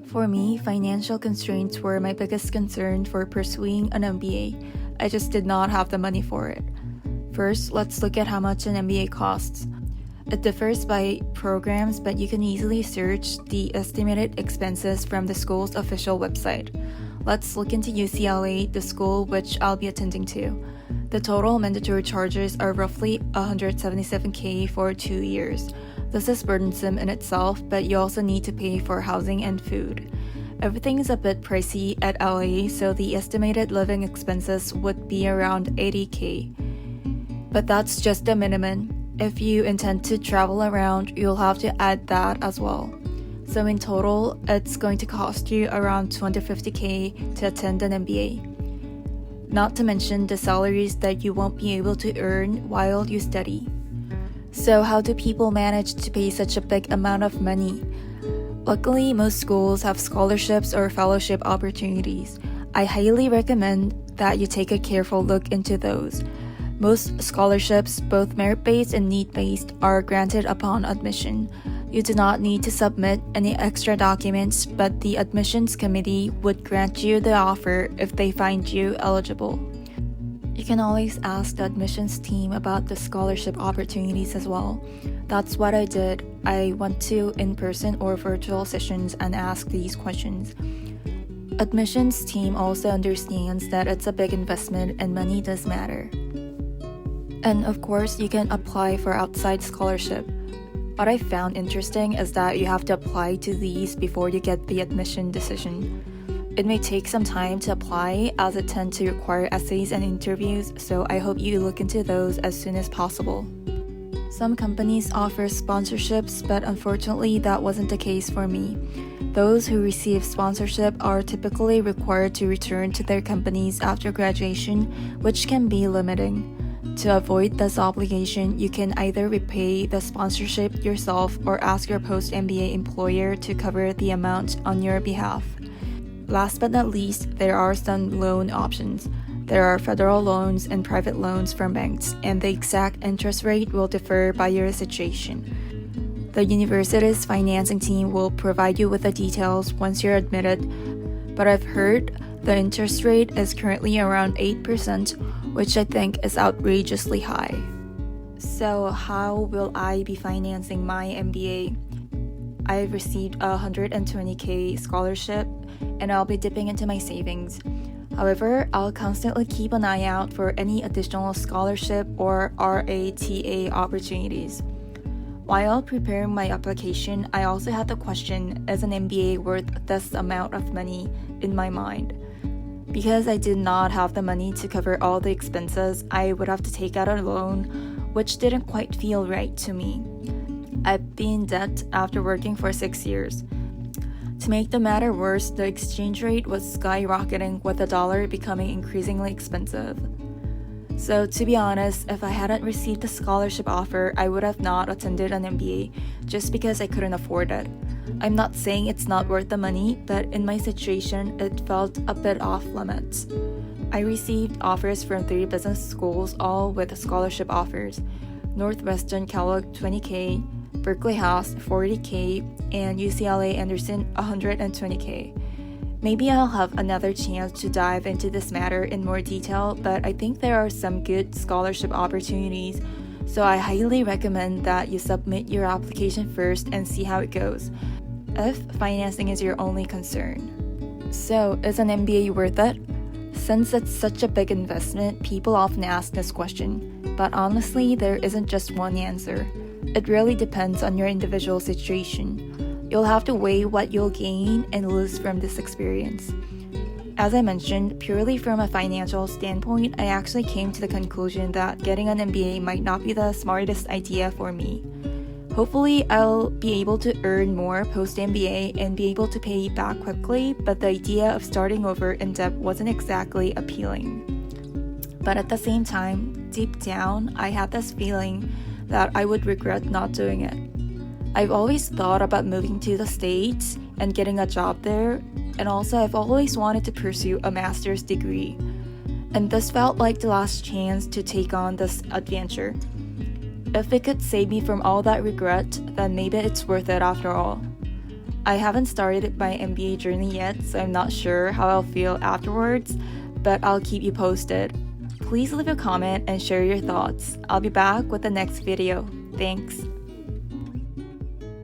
For me, financial constraints were my biggest concern for pursuing an MBA. I just did not have the money for it. First, let's look at how much an MBA costs. It differs by programs, but you can easily search the estimated expenses from the school's official website. Let's look into UCLA, the school which I'll be attending to. The total mandatory charges are roughly $177K for 2 years. This is burdensome in itself, but you also need to pay for housing and food. Everything is a bit pricey at LA, so the estimated living expenses would be around $80K. But that's just the minimum. If you intend to travel around, you'll have to add that as well. So in total, it's going to cost you around $250K to attend an MBA. Not to mention the salaries that you won't be able to earn while you study. So how do people manage to pay such a big amount of money? Luckily, most schools have scholarships or fellowship opportunities. I highly recommend that you take a careful look into those. Most scholarships, both merit-based and need-based, are granted upon admission. You do not need to submit any extra documents, but the admissions committee would grant you the offer if they find you eligible. You can always ask the admissions team about the scholarship opportunities as well. That's what I did. I went to in-person or virtual sessions and asked these questions. Admissions team also understands that it's a big investment and money does matter. And of course, you can apply for outside scholarship. What I found interesting is that you have to apply to these before you get the admission decision. It may take some time to apply as it tends to require essays and interviews, so I hope you look into those as soon as possible. Some companies offer sponsorships, but unfortunately that wasn't the case for me. Those who receive sponsorship are typically required to return to their companies after graduation, which can be limiting. To avoid this obligation, you can either repay the sponsorship yourself or ask your post-MBA employer to cover the amount on your behalf. Last but not least, there are some loan options. There are federal loans and private loans from banks, and the exact interest rate will differ by your situation. The university's financing team will provide you with the details once you're admitted, but I've heard the interest rate is currently around 8%, which I think is outrageously high. So how will I be financing my MBA? I've received a $120K scholarship, and I'll be dipping into my savings. However, I'll constantly keep an eye out for any additional scholarship or RATA opportunities. While preparing my application, I also had the question, is an MBA worth this amount of money in my mind? Because I did not have the money to cover all the expenses, I would have to take out a loan, which didn't quite feel right to me. I've been in debt after working for 6 years. To make the matter worse, the exchange rate was skyrocketing with the dollar becoming increasingly expensive. So to be honest, if I hadn't received the scholarship offer, I would have not attended an MBA just because I couldn't afford it. I'm not saying it's not worth the money, but in my situation, it felt a bit off limits. I received offers from 3 business schools, all with scholarship offers. Northwestern Kellogg, $20K, Berkeley Haas, $40K, and UCLA Anderson, $120K. Maybe I'll have another chance to dive into this matter in more detail, but I think there are some good scholarship opportunities, so I highly recommend that you submit your application first and see how it goes, if financing is your only concern. So, is an MBA worth it? Since it's such a big investment, people often ask this question, but honestly, there isn't just one answer. It really depends on your individual situation. You'll have to weigh what you'll gain and lose from this experience. As I mentioned, purely from a financial standpoint, I actually came to the conclusion that getting an MBA might not be the smartest idea for me. Hopefully, I'll be able to earn more post-MBA and be able to pay back quickly, but the idea of starting over in debt wasn't exactly appealing. But at the same time, deep down, I had this feeling that I would regret not doing it. I've always thought about moving to the States and getting a job there, and also I've always wanted to pursue a master's degree. And this felt like the last chance to take on this adventure. If it could save me from all that regret, then maybe it's worth it after all. I haven't started my MBA journey yet, so I'm not sure how I'll feel afterwards, but I'll keep you posted. Please leave a comment and share your thoughts. I'll be back with the next video. Thanks.